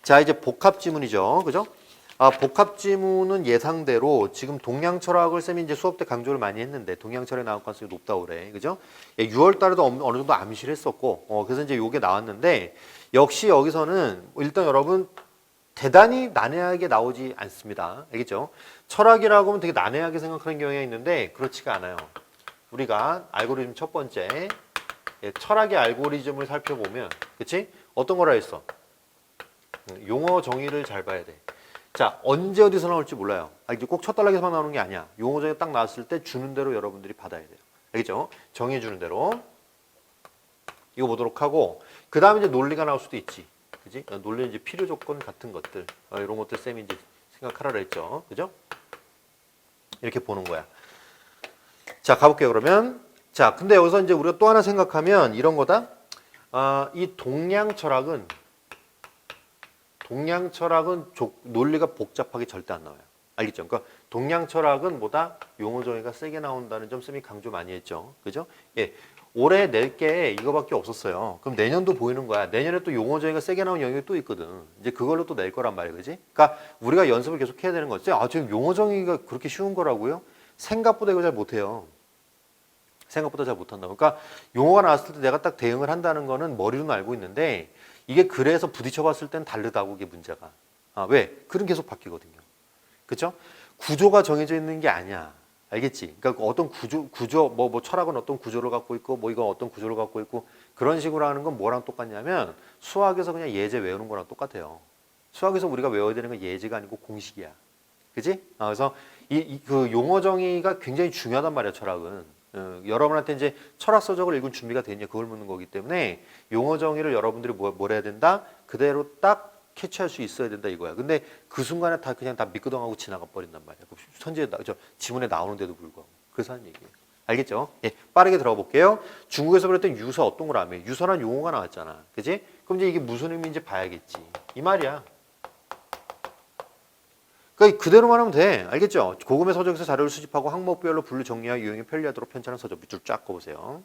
자, 이제 복합 지문이죠. 그죠? 복합 지문은 예상대로 지금 동양 철학을 쌤이 이제 수업 때 강조를 많이 했는데 동양 철학에 나올 가능성이 높다고 그래. 그죠? 6월 달에도 어느 정도 암시를 했었고, 그래서 이제 요게 나왔는데 역시 여기서는 일단 여러분 대단히 난해하게 나오지 않습니다. 알겠죠? 철학이라고 하면 되게 난해하게 생각하는 경향이 있는데 그렇지가 않아요. 우리가 알고리즘 첫 번째 철학의 알고리즘을 살펴보면, 그치? 어떤 거라 했어? 용어 정의를 잘 봐야 돼. 자, 언제 어디서 나올지 몰라요. 이제 꼭 첫 단락에서만 나오는 게 아니야. 용어 정의 딱 나왔을 때 주는 대로 여러분들이 받아야 돼요. 알겠죠? 정해 주는 대로. 이거 보도록 하고, 그 다음에 이제 논리가 나올 수도 있지. 그지? 논리는 이제 필요 조건 같은 것들. 이런 것들 쌤이 이제 생각하라 그랬죠. 그죠? 이렇게 보는 거야. 자, 가볼게요, 그러면. 자, 근데 여기서 이제 우리가 또 하나 생각하면 이런 거다. 이 동양 철학은 논리가 복잡하게 절대 안 나와요. 알겠죠? 그러니까 동양 철학은 보다 용어 정의가 세게 나온다는 점 쌤이 강조 많이 했죠. 그죠? 예. 올해 낼 게 이거밖에 없었어요. 그럼 내년도 보이는 거야. 내년에 또 용어 정의가 세게 나온 영역이 또 있거든. 이제 그걸로 또 낼 거란 말이야. 그지? 그러니까 우리가 연습을 계속 해야 되는 거지. 지금 용어 정의가 그렇게 쉬운 거라고요? 생각보다 이거 잘 못해요. 생각보다 잘 못한다. 그러니까 용어가 나왔을 때 내가 딱 대응을 한다는 거는 머리로는 알고 있는데 이게 글에서 부딪혀 봤을 땐 다르다고, 이게 문제가. 왜? 글은 계속 바뀌거든요. 그쵸? 구조가 정해져 있는 게 아니야. 알겠지? 그러니까 어떤 구조, 뭐 철학은 어떤 구조를 갖고 있고, 뭐 이건 어떤 구조를 갖고 있고, 그런 식으로 하는 건 뭐랑 똑같냐면 수학에서 그냥 예제 외우는 거랑 똑같아요. 수학에서 우리가 외워야 되는 건 예제가 아니고 공식이야. 그지? 그래서 그 용어 정의가 굉장히 중요하단 말이야, 철학은. 여러분한테 이제 철학 서적을 읽은 준비가 됐냐, 그걸 묻는 거기 때문에 용어 정의를 여러분들이 뭘 해야 된다? 그대로 딱 캐치할 수 있어야 된다 이거야. 근데 그 순간에 그냥 다 미끄덩하고 지나가 버린단 말이야. 지문에 나오는데도 불구하고. 그래서 하는 얘기예요. 알겠죠? 예, 빠르게 들어가 볼게요. 중국에서 그랬던 유서 어떤 거라며? 유서란 용어가 나왔잖아. 그지? 그럼 이제 이게 무슨 의미인지 봐야겠지. 이 말이야. 그러니까 그대로만 하면 돼. 알겠죠? 고금의 서적에서 자료를 수집하고 항목별로 분류 정리하여 유형에 편리하도록 편찬한 서적. 밑줄 쫙 꺼보세요.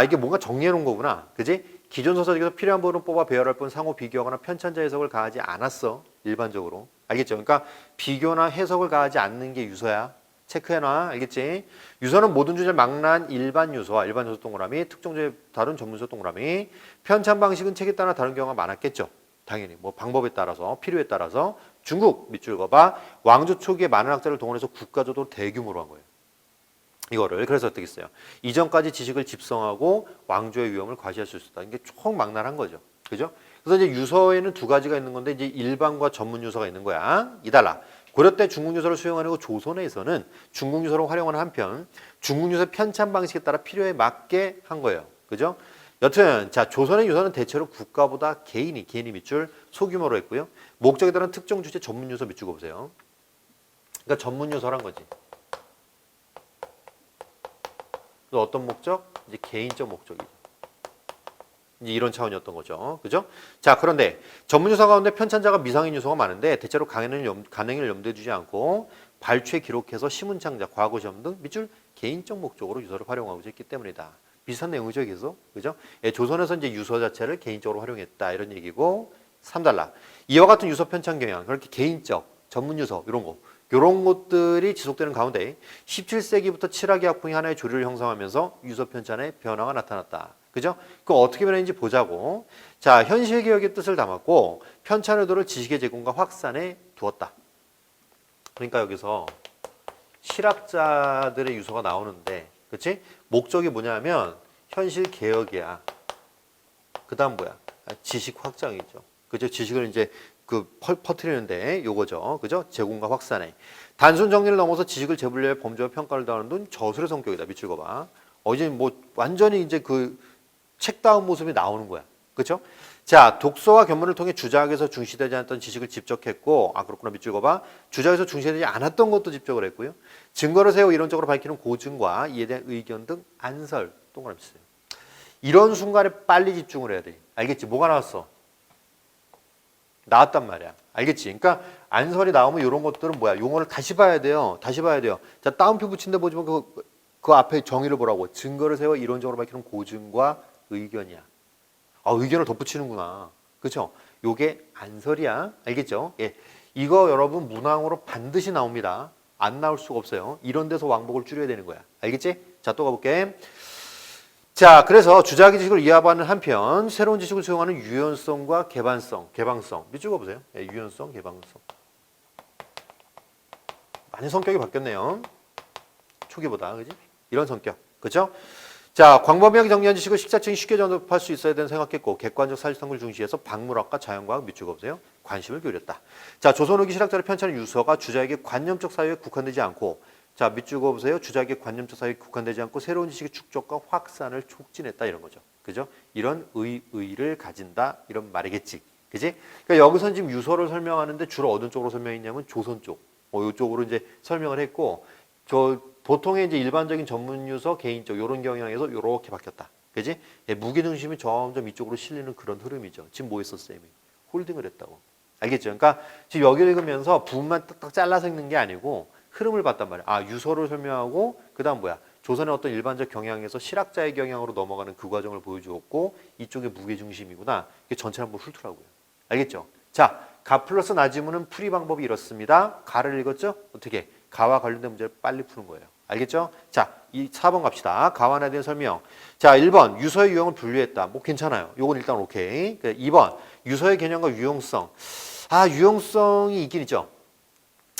이게 뭔가 정리해 놓은 거구나. 그지? 기존 서적에서 필요한 부분을 뽑아 배열할 뿐 상호 비교하거나 편찬자 해석을 가하지 않았어. 일반적으로. 알겠죠? 그러니까 비교나 해석을 가하지 않는 게 유서야. 체크해놔. 알겠지? 유서는 모든 주제를 망라한 일반 유서와 일반 요소 동그라미, 특정 주제 다른 전문서 동그라미. 편찬 방식은 책에 따라 다른 경우가 많았겠죠. 당연히 뭐 방법에 따라서, 필요에 따라서. 중국 밑줄 그어봐. 왕조 초기에 많은 학자를 동원해서 국가조도 대규모로 한 거예요. 이거를. 그래서 어떻게 했어요? 이전까지 지식을 집성하고 왕조의 위험을 과시할 수 있었다. 이게 총망라한 거죠. 그죠? 그래서 이제 유서에는 두 가지가 있는 건데 이제 일반과 전문 유서가 있는 거야. 이달라. 고려 때 중국 유서를 수용하고 조선에서는 중국 유서를 활용하는 한편 중국 유서 편찬 방식에 따라 필요에 맞게 한 거예요. 그죠? 여튼 자, 조선의 유서는 대체로 국가보다 개인이 밑줄 소규모로 했고요. 목적에 따른 특정 주제 전문 유서 밑줄 보세요. 그러니까 전문 유서란 거지. 또 어떤 목적? 이제 개인적 목적이죠. 이제 이런 차원이었던 거죠. 그죠? 자, 그런데 전문 유서 가운데 편찬자가 미상인 유서가 많은데 대체로 간행을 염두에 두지 않고 발췌 기록해서 시문 창작, 과거 시험 등 밑줄 개인적 목적으로 유서를 활용하고 있기 때문이다. 비슷한 내용이죠, 계속. 그죠? 예, 조선에서 이제 유서 자체를 개인적으로 활용했다. 이런 얘기고. 3달러. 이와 같은 유서 편찬 경향, 그렇게 개인적, 전문 유서, 이런 거. 이런 것들이 지속되는 가운데 17세기부터 칠학의 학풍이 하나의 조류를 형성하면서 유서 편찬의 변화가 나타났다. 그죠? 그거 어떻게 변했는지 보자고. 자, 현실 개혁의 뜻을 담았고 편찬 의도를 지식의 제공과 확산에 두었다. 그러니까 여기서 실학자들의 유서가 나오는데, 그렇지? 목적이 뭐냐면 현실 개혁이야. 그다음 뭐야? 지식 확장이죠. 그죠? 지식을 이제 퍼뜨리는데 요거죠. 그죠? 제공과 확산에. 단순 정리를 넘어서 지식을 재분류해 범죄와 평가를 다하는 등 저술의 성격이다. 밑줄 그어봐. 이제 뭐 완전히 이제 그 책다운 모습이 나오는 거야. 그렇죠? 자, 독서와 견문을 통해 주작에서 중시되지 않았던 지식을 집적했고, 그렇구나. 밑줄 그어봐. 주작에서 중시되지 않았던 것도 집적을 했고요. 증거를 세워 이론적으로 밝히는 고증과 이에 대한 의견 등 안설, 동그라미 치세요. 이런 순간에 빨리 집중을 해야 돼. 알겠지? 뭐가 나왔어? 나왔단 말이야. 알겠지? 그러니까 안설이 나오면 이런 것들은 뭐야? 용어를 다시 봐야 돼요. 다시 봐야 돼요. 자, 따옴표 붙인 데 보지만 그 앞에 정의를 보라고. 증거를 세워 이론적으로 밝히는 고증과 의견이야. 의견을 덧붙이는구나. 그렇죠? 요게 안설이야. 알겠죠? 예. 이거 여러분 문항으로 반드시 나옵니다. 안 나올 수가 없어요. 이런 데서 왕복을 줄여야 되는 거야. 알겠지? 자, 또 가볼게. 자, 그래서 주자기 지식을 이해하는 한편 새로운 지식을 수용하는 유연성과 개방성. 밑줄 그어보세요. 예, 유연성, 개방성. 많이 성격이 바뀌었네요. 초기보다, 그지? 이런 성격, 그죠? 자, 광범위하게 정리한 지식을 식자층이 쉽게 전달할 수 있어야 되는 생각했고 객관적 사실성을 중시해서 박물학과 자연과학 밑줄 그어보세요. 관심을 기울였다. 자, 조선 후기 실학자를 편찬한 유서가 주자에게 관념적 사유에 국한되지 않고 자, 밑줄 그어보세요. 주자에게 관념적 사유에 국한되지 않고 새로운 지식의 축적과 확산을 촉진했다 이런 거죠. 그죠? 이런 의의를 가진다 이런 말이겠지. 그지? 그러니까 여기서 지금 유서를 설명하는데 주로 어느 쪽으로 설명했냐면 조선 쪽. 이쪽으로 이제 설명을 했고 저 보통의 이제 일반적인 전문 유서, 개인적 이런 경향에서 이렇게 바뀌었다. 그지? 예, 무게 중심이 점점 이쪽으로 실리는 그런 흐름이죠. 지금 뭐 했어, 쌤이? 홀딩을 했다고. 알겠죠? 그러니까 지금 여기를 읽으면서 부분만 딱딱 잘라서 읽는 게 아니고 흐름을 봤단 말이야. 아, 유서를 설명하고 그다음 뭐야? 조선의 어떤 일반적 경향에서 실학자의 경향으로 넘어가는 그 과정을 보여주었고 이쪽에 무게 중심이구나. 이게 전체를 한번 훑더라고요. 알겠죠? 자, 가 플러스 나지문은 풀이 방법이 이렇습니다. 가를 읽었죠? 어떻게? 가와 관련된 문제를 빨리 푸는 거예요. 알겠죠? 자, 이 4번 갑시다. 가와 나에 대한 설명. 자, 1번 유서의 유형을 분류했다. 뭐 괜찮아요. 요건 일단 오케이. 2번 유서의 개념과 유용성. 아, 유용성이 있긴 있죠.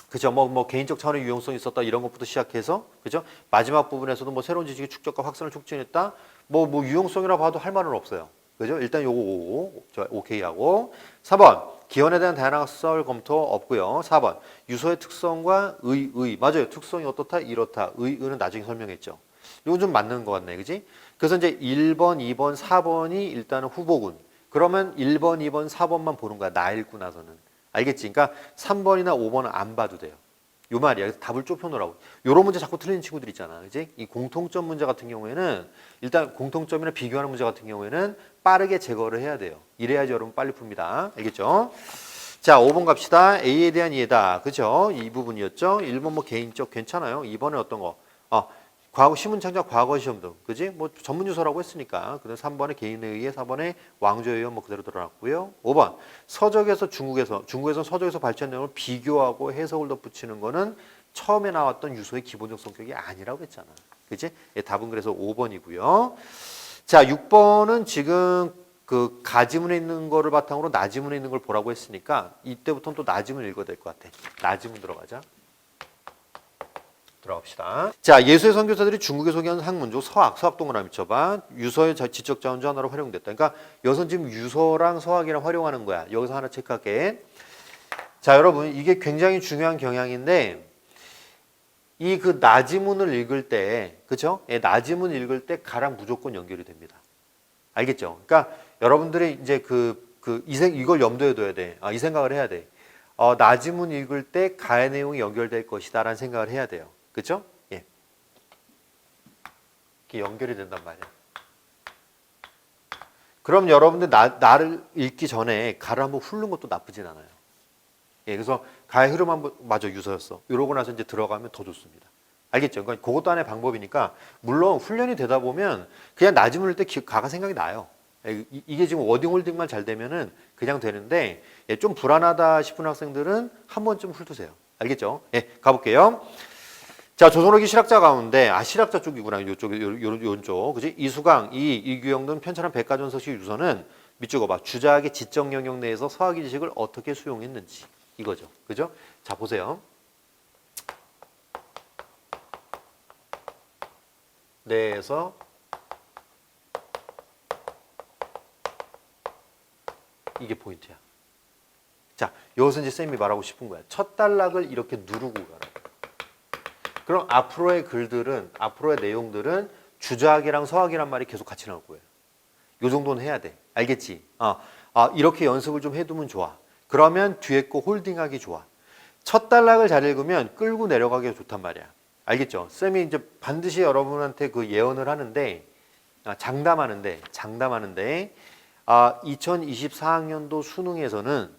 그죠? 뭐 개인적 차원의 유용성이 있었다 이런 것부터 시작해서 그죠? 마지막 부분에서도 뭐 새로운 지식의 축적과 확산을 촉진했다. 뭐 유용성이라 봐도 할 말은 없어요. 그죠? 일단 요거 오케이 하고 4번 기원에 대한 다양한 썰 검토 없고요. 4번 유서의 특성과 맞아요. 특성이 어떻다 이렇다. 의는 나중에 설명했죠. 이건 좀 맞는 것 같네. 그지? 그래서 이제 1번, 2번, 4번이 일단은 후보군. 그러면 1번, 2번, 4번만 보는 거야. 나 읽고 나서는. 알겠지? 그러니까 3번이나 5번은 안 봐도 돼요. 요 말이야. 그래서 답을 좁혀놓으라고. 요런 문제 자꾸 틀리는 친구들 있잖아. 그지? 이 공통점 문제 같은 경우에는 일단 공통점이나 비교하는 문제 같은 경우에는 빠르게 제거를 해야 돼요. 이래야지 여러분 빨리 풉니다. 알겠죠? 자, 5번 갑시다. A에 대한 이해다. 그죠? 이 부분이었죠? 1번 뭐 개인적 괜찮아요. 2번에 어떤 거? 과거 시문창작 과거 시험 등, 그지? 뭐 전문 유서라고 했으니까. 그다음 3번에 개인에 의해, 4번에 왕조에 의해 뭐 그대로 드러났고요. 5번 서적에서 중국에서 서적에서 발췌한 내용을 비교하고 해석을 덧붙이는 거는 처음에 나왔던 유서의 기본적 성격이 아니라고 했잖아. 그지? 예, 답은 그래서 5번이고요. 자, 6번은 지금 그 가지문에 있는 거를 바탕으로 나지문에 있는 걸 보라고 했으니까 이때부터는 또 나지문 읽어야 될 것 같아. 나지문 들어가자. 들어갑시다. 자, 예수의 선교사들이 중국에 소개한 학문조 서학 동그라미 쳐봐. 유서의 지적 자원주 하나로 활용됐다. 그러니까 여기서 지금 유서랑 서학이랑 활용하는 거야. 여기서 하나 체크할게. 자, 여러분 이게 굉장히 중요한 경향인데 이 그 나지문을 읽을 때, 그렇죠? 예, 나지문 읽을 때 가랑 무조건 연결이 됩니다. 알겠죠? 그러니까 여러분들이 이제 이걸 염두에 둬야 돼. 이 생각을 해야 돼. 나지문 읽을 때 가의 내용이 연결될 것이다라는 생각을 해야 돼요. 그렇죠? 예. 이렇게 연결이 된단 말이야. 그럼 여러분들 나를 읽기 전에 가를 한번 훑는 것도 나쁘진 않아요. 예, 그래서 가의 흐름 한번 맞아 유서였어. 이러고 나서 이제 들어가면 더 좋습니다. 알겠죠? 그러니까 그것도 하나의 방법이니까 물론 훈련이 되다 보면 그냥 나지문 읽을 때 가가 생각이 나요. 이게 지금 워딩 홀딩만 잘 되면은 그냥 되는데 좀 불안하다 싶은 학생들은 한 번쯤 훑으세요. 알겠죠? 예, 가볼게요. 자, 조선후기 실학자 가운데 실학자 쪽이구나. 요쪽. 그지? 이수강, 이규영 등 편찬한 백과전서식 유서는 밑줄 그어봐. 주자에게 지적 영역 내에서 서학의 지식을 어떻게 수용했는지 이거죠. 그죠? 자, 보세요. 내에서 이게 포인트야. 자, 여기서 이제 쌤이 말하고 싶은 거야. 첫 단락을 이렇게 누르고 가라. 그럼 앞으로의 글들은, 앞으로의 내용들은 주자학이랑 서학이란 말이 계속 같이 나올 거예요. 요 정도는 해야 돼. 알겠지? 이렇게 연습을 좀 해두면 좋아. 그러면 뒤에 거 홀딩하기 좋아. 첫 단락을 잘 읽으면 끌고 내려가기가 좋단 말이야. 알겠죠? 쌤이 이제 반드시 여러분한테 그 예언을 하는데, 장담하는데, 2024학년도 수능에서는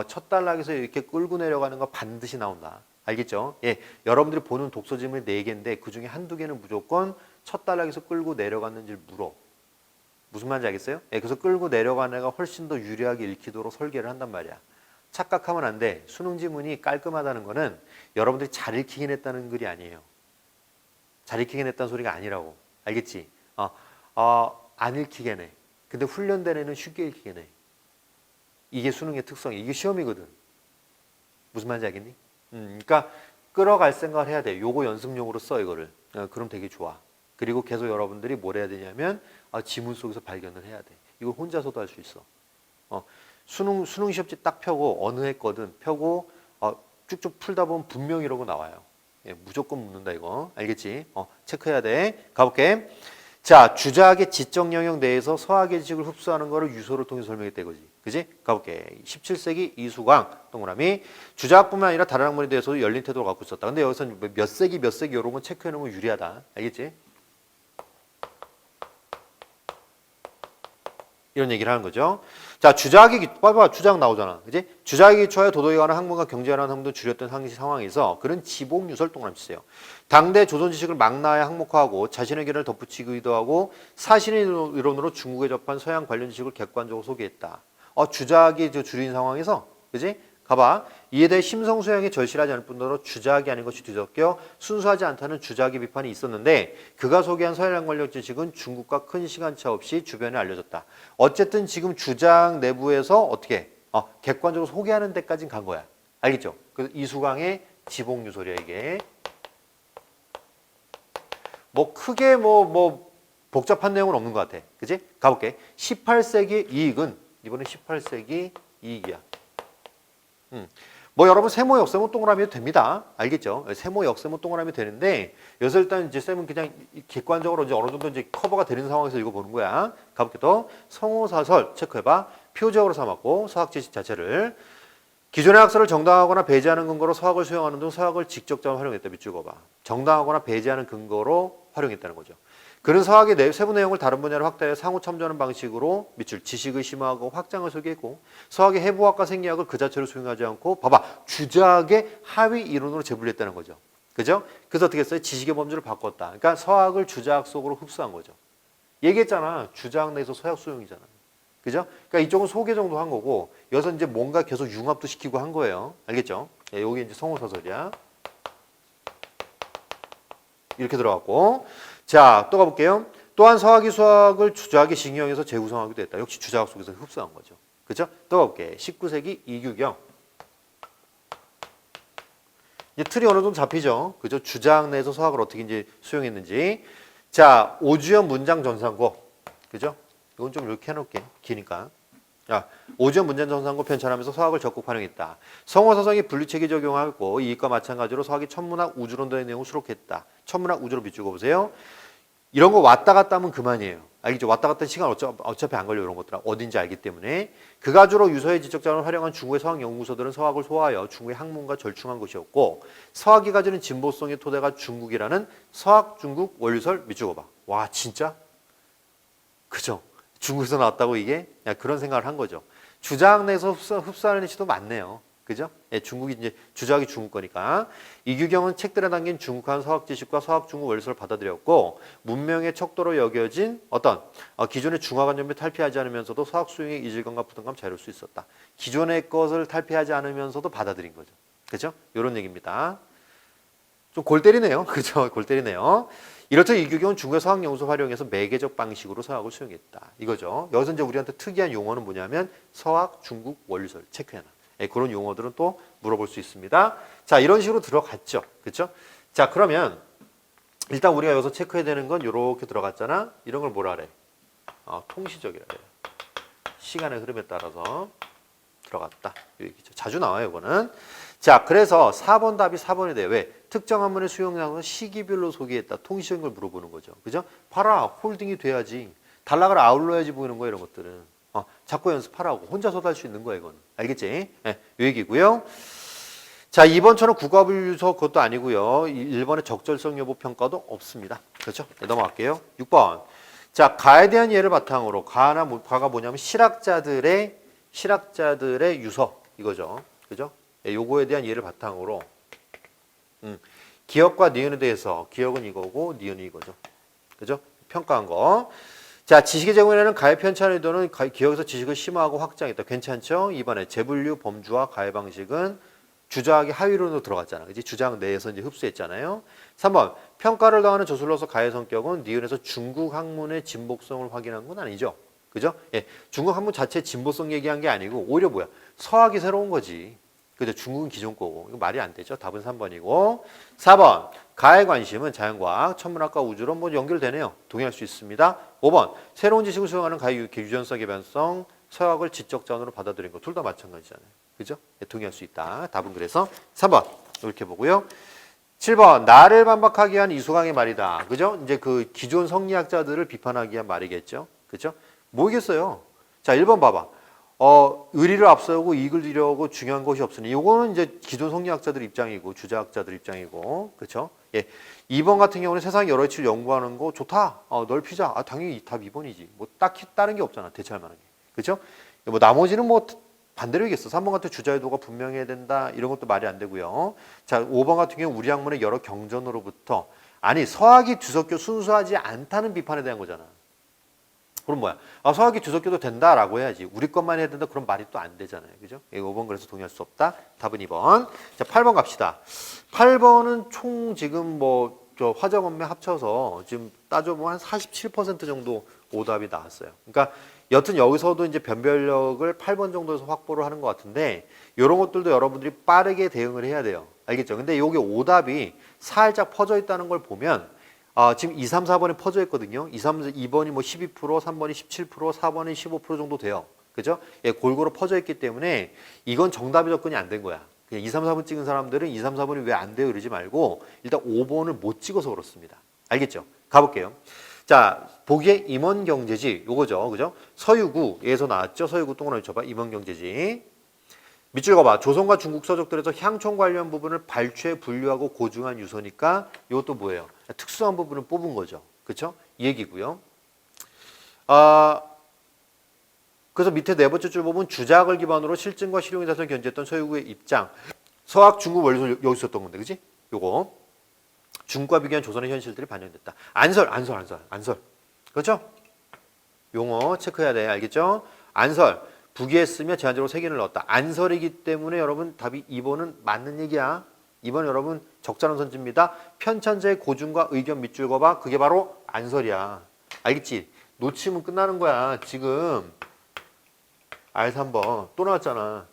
첫 단락에서 이렇게 끌고 내려가는 거 반드시 나온다. 알겠죠? 예, 여러분들이 보는 독서 질문이 4개인데 그 중에 한두 개는 무조건 첫 단락에서 끌고 내려갔는지를 물어. 무슨 말인지 알겠어요? 예, 그래서 끌고 내려가는 애가 훨씬 더 유리하게 읽히도록 설계를 한단 말이야. 착각하면 안 돼. 수능 지문이 깔끔하다는 거는 여러분들이 잘 읽히긴 했다는 글이 아니에요. 잘 읽히긴 했다는 소리가 아니라고. 알겠지? 안 읽히게 내. 근데 훈련된 애는 쉽게 읽히게 내. 이게 수능의 특성이야. 이게 시험이거든. 무슨 말인지 알겠니? 그러니까 끌어갈 생각을 해야 돼. 요거 연습용으로 써 이거를. 그럼 되게 좋아. 그리고 계속 여러분들이 뭘 해야 되냐면 지문 속에서 발견을 해야 돼. 이거 혼자서도 할 수 있어. 수능 시험지 딱 펴고 어느 했거든 펴고 쭉쭉 풀다 보면 분명히 이러고 나와요. 예, 무조건 묻는다 이거. 알겠지? 체크해야 돼. 가볼게. 자, 주자학의 지적 영역 내에서 서학의 지식을 흡수하는 거를 유서를 통해 설명했다 이거지. 그지? 가볼게. 17세기 이수광 동그라미. 주자학뿐만 아니라 다른 학문에 대해서도 열린 태도를 갖고 있었다. 근데 여기서 몇 세기 이런 건 체크해 놓으면 유리하다. 알겠지? 이런 얘기를 하는 거죠. 자, 주자학이 봐봐, 주자학 나오잖아, 그지? 주자학이 기초하여 도덕에 관한 학문과 경제에 관한 학문도 줄였던 당시 상황에서 그는 지복유설 동그라미 치세요. 당대 조선 지식을 망라하여 항목화하고 자신의 의견을 덧붙이기도 하고 사실의 이론으로 중국에 접한 서양 관련 지식을 객관적으로 소개했다. 주자학이 줄인 상황에서, 그지? 가봐. 이에 대해 심성수양이 절실하지 않을 뿐더러 주자학이 아닌 것이 뒤섞여 순수하지 않다는 주자학의 비판이 있었는데 그가 소개한 서양 관련 지식은 중국과 큰 시간차 없이 주변에 알려졌다. 어쨌든 지금 주자학 내부에서 어떻게 객관적으로 소개하는 데까지는 간 거야. 알겠죠? 그래서 이수광의 지복유설이야 이게. 뭐 크게 뭐 복잡한 내용은 없는 것 같아. 그지? 가볼게. 18세기 이익은 이번엔 18세기 이익이야. 뭐 여러분 세모 역세모 동그라미 해도 됩니다. 알겠죠? 세모 역세모 동그라미 되는데 여기서 일단 이제 쌤은 그냥 객관적으로 이제 어느 정도 이제 커버가 되는 상황에서 읽어보는 거야. 가볼게. 또 성호사설 체크해봐. 표적으로 삼았고 서학 지식 자체를 기존의 학설을 정당하거나 배제하는 근거로 서학을 수용하는 등 서학을 직접적으로 활용했다. 밑줄 그어봐. 정당하거나 배제하는 근거로 활용했다는 거죠. 그는 서학의 세부 내용을 다른 분야로 확대해 상호 참조하는 방식으로 밑줄 지식을 심화하고 확장을 설계했고 서학의 해부학과 생리학을 그 자체로 수용하지 않고 봐봐 주자학의 하위 이론으로 재분리했다는 거죠. 그죠? 그래서 어떻게 했어요? 지식의 범주를 바꿨다. 그러니까 서학을 주자학 속으로 흡수한 거죠. 얘기했잖아. 주자학 내에서 서학 수용이잖아. 그죠? 그러니까 이쪽은 소개 정도 한 거고 여기서 이제 뭔가 계속 융합도 시키고 한 거예요. 알겠죠? 예, 여기 이제 성호사설이야. 이렇게 들어갔고 자, 또 가볼게요. 또한 서학이 수학을 주자학의 징형에서 재구성하기도 했다. 역시 주자학 속에서 흡수한 거죠. 그죠? 또 가볼게. 19세기 이규경. 이제 틀이 어느 정도 잡히죠. 그죠? 주자학 내에서 서학을 어떻게 이제 수용했는지. 자, 오주연 문장 전산고. 그죠? 이건 좀 이렇게 해놓을게. 기니까. 자, 오주연 문장 전산고 편찬하면서 서학을 적극 활용했다. 성어사성이 분리체계 적용하고 이익과 마찬가지로 서학이 천문학 우주론 등의 내용을 수록했다. 천문학 우주로 밑줄 그어보세요. 이런 거 왔다 갔다 하면 그만이에요. 알겠죠? 왔다 갔다 시간 어차피 안 걸려 이런 것들은 어딘지 알기 때문에 그 가주로 유서의 지적자를 활용한 중국의 서학 연구소들은 서학을 소화하여 중국의 학문과 절충한 것이었고 서학이 가지는 진보성의 토대가 중국이라는 서학 중국 원류설 밑줄 그어봐. 와 진짜? 그죠? 중국에서 나왔다고 이게? 그런 생각을 한 거죠. 주자학 내에서 흡수하는 시도 많네요. 그죠? 예, 중국이 이제 주자학이 중국 거니까. 이규경은 책들에 담긴 중국한 서학 지식과 서학 중국 원리설을 받아들였고 문명의 척도로 여겨진 어떤 기존의 중화관념을 탈피하지 않으면서도 서학 수용의 이질감과 부담감 자유로울 수 있었다. 기존의 것을 탈피하지 않으면서도 받아들인 거죠. 그죠? 이런 얘기입니다. 좀 골 때리네요. 그죠? 골 때리네요. 이렇듯 이규경은 중국의 서학연구소 활용해서 매개적 방식으로 서학을 수용했다. 이거죠. 여기서 이제 우리한테 특이한 용어는 뭐냐면 서학 중국 원리설 체크해놔. 예, 그런 용어들은 또 물어볼 수 있습니다. 자, 이런 식으로 들어갔죠. 그렇죠? 자, 그러면 일단 우리가 여기서 체크해야 되는 건 이렇게 들어갔잖아. 이런 걸 뭐라 그래? 통시적이라 그래. 시간의 흐름에 따라서 들어갔다. 이 얘기죠. 자주 나와요, 이거는. 자, 그래서 4번 답이 4번이 돼. 왜? 특정 한문의 수용량은 시기별로 소개했다. 통시적인 걸 물어보는 거죠. 그죠? 봐라. 홀딩이 돼야지. 단락을 아울러야지 보이는 거야, 이런 것들은. 자꾸 연습하라고. 혼자서도 할 수 있는 거야, 이거는. 알겠지? 네, 이 얘기고요. 자, 2번처럼 국가분류서 그것도 아니고요. 1번의 적절성 여부 평가도 없습니다. 그렇죠? 네, 넘어갈게요. 6번. 자, 가에 대한 예를 바탕으로 가가 뭐냐면 실학자들의 유서 이거죠. 그죠? 네, 요거에 대한 예를 바탕으로 기억과 니은에 대해서 기억은 이거고 니은이 이거죠. 그죠? 평가한 거. 자, 지식의 제공에는 가해 편찬의 의도는 기억에서 지식을 심화하고 확장했다. 괜찮죠? 이번에 재분류 범주와 가해 방식은 주장의 하위론으로 들어갔잖아. 그지? 주장 내에서 이제 흡수했잖아요. 3번. 평가를 더하는 저술로서 가해 성격은 니은에서 중국 학문의 진보성을 확인한 건 아니죠. 그죠? 예. 중국 학문 자체 진보성 얘기한 게 아니고 오히려 뭐야? 서학이 새로운 거지. 그죠? 중국은 기존 거고. 이거 말이 안 되죠. 답은 3번이고. 4번. 가해 관심은 자연과학, 천문학과 우주론 뭐 연결되네요. 동의할 수 있습니다. 5번. 새로운 지식을 수용하는 가해 유전성, 개변성, 서학을 지적 자원으로 받아들인 거. 둘 다 마찬가지잖아요. 그죠? 네, 동의할 수 있다. 답은 그래서 3번. 이렇게 보고요. 7번. 나를 반박하기 위한 이수강의 말이다. 그죠? 이제 그 기존 성리학자들을 비판하기 위한 말이겠죠. 그죠? 뭐겠어요? 자, 1번 봐봐. 의리를 앞세우고 이익을 이루려고 중요한 것이 없으니 이거는 이제 기존 성리학자들 입장이고 주자학자들 입장이고 그렇죠? 예. 2번 같은 경우는 세상 여러 이치를 연구하는 거 좋다. 넓히자. 당연히 답 2번이지. 뭐 딱히 다른 게 없잖아. 대체할 만한 게. 그렇죠? 뭐 나머지는 뭐 반대로 얘기했어. 3번 같은 주자의도가 분명해야 된다. 이런 것도 말이 안 되고요. 자, 5번 같은 경우 우리 학문의 여러 경전으로부터 아니 서학이 뒤섞여 순수하지 않다는 비판에 대한 거잖아. 그럼 뭐야? 서학이 뒤섞여도 된다라고 해야지. 우리 것만 해야 된다. 그런 말이 또 안 되잖아요. 그죠? 5번 그래서 동의할 수 없다. 답은 2번. 자, 8번 갑시다. 8번은 총 지금 뭐 저 화적 언매 합쳐서 지금 따져보면 한 47% 정도 오답이 나왔어요. 그러니까 여튼 여기서도 이제 변별력을 8번 정도에서 확보를 하는 것 같은데 이런 것들도 여러분들이 빠르게 대응을 해야 돼요. 알겠죠? 근데 요게 오답이 살짝 퍼져 있다는 걸 보면 지금 2, 3, 4번에 퍼져 있거든요. 2번이 뭐 12%, 3번이 17%, 4번이 15% 정도 돼요. 그죠? 예, 골고루 퍼져 있기 때문에 이건 정답이 접근이 안 된 거야. 그냥 2, 3, 4번 찍은 사람들은 2, 3, 4번이 왜 안 돼요? 이러지 말고 일단 5번을 못 찍어서 그렇습니다. 알겠죠? 가볼게요. 자, 보기에 임원경제지 요거죠. 그죠? 서유구에서 나왔죠? 서유구 동그라미 쳐봐. 임원경제지. 밑줄 그어봐. 조선과 중국 서적들에서 향촌 관련 부분을 발췌, 분류하고 고증한 유서니까 이것도 뭐예요? 특수한 부분을 뽑은 거죠. 그렇죠? 이 얘기고요. 그래서 밑에 네 번째 줄 보면 주작을 기반으로 실증과 실용에 대해서 견지했던 서유구의 입장. 서학, 중국, 원리서 여기 있었던 건데, 그지? 요거. 중국과 비교한 조선의 현실들이 반영됐다. 안설. 그렇죠? 용어 체크해야 돼. 알겠죠? 안설. 부기에 쓰며 제한적으로 3개를 넣었다. 안설이기 때문에 여러분 답이 2번은 맞는 얘기야. 2번 여러분 적절한 선지입니다. 편찬자의 고증과 의견 밑줄 그어봐. 그게 바로 안설이야. 알겠지? 놓치면 끝나는 거야. 지금 R3번 또 나왔잖아.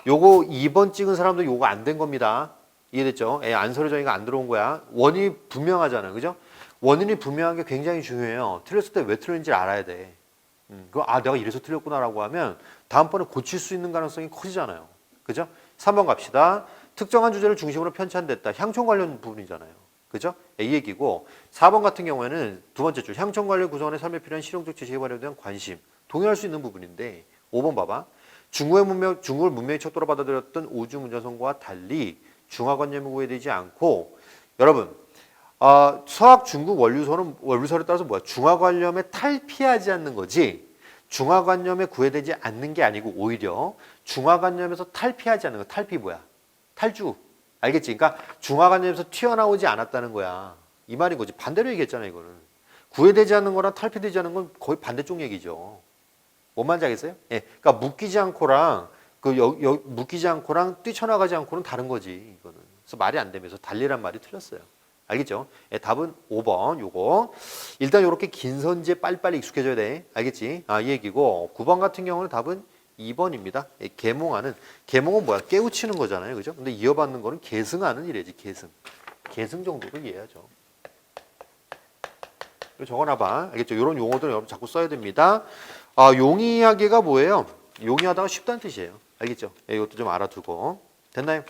요거 2번 찍은 사람도 요거 안 된 겁니다. 이해됐죠? 안설의 정의가 안 들어온 거야. 원인이 분명하잖아. 그죠? 원인이 분명한 게 굉장히 중요해요. 틀렸을 때 왜 틀렸는지 알아야 돼. 내가 이래서 틀렸구나라고 하면 다음번에 고칠 수 있는 가능성이 커지잖아요. 그죠? 3번 갑시다. 특정한 주제를 중심으로 편찬됐다. 향촌 관련 부분이잖아요. 그죠? 이 얘기고 4번 같은 경우에는 두 번째 줄 향촌 관련 구성원의 삶에 필요한 실용적 지식에 발현된 관심. 동의할 수 있는 부분인데 5번 봐봐. 중국을 문명의 척도로 받아들였던 우주 문자성과 달리 중화관념이 구애되지 않고 여러분 서학 중국 원류설에 따라서 뭐야? 중화관념에 탈피하지 않는 거지. 중화관념에 구애되지 않는 게 아니고 오히려 중화관념에서 탈피하지 않는 거. 탈피 뭐야? 탈주. 알겠지? 그러니까 중화관념에서 튀어나오지 않았다는 거야. 이 말인 거지. 반대로 얘기했잖아 이거는. 구애되지 않는 거랑 탈피되지 않는 건 거의 반대쪽 얘기죠. 뭔 말인지 알겠어요? 예. 그러니까 묶이지 않고랑 묶이지 않고랑 뛰쳐나가지 않고는 다른 거지 이거는. 그래서 말이 안 되면서 달리란 말이 틀렸어요. 알겠죠? 예, 답은 5번 요거. 일단 요렇게 긴 선지에 빨리빨리 익숙해져야 돼. 알겠지? 이 얘기고 9번 같은 경우는 답은 2번입니다. 예, 계몽은 뭐야? 깨우치는 거잖아요. 그죠? 근데 이어받는 거는 계승하는 이래지. 계승 정도로 이해해야죠. 이거 적어놔봐. 알겠죠? 이런 용어들 여러분 자꾸 써야 됩니다. 용이하기가 뭐예요? 용이하다가 쉽다는 뜻이에요. 알겠죠? 예, 이것도 좀 알아두고. 됐나요?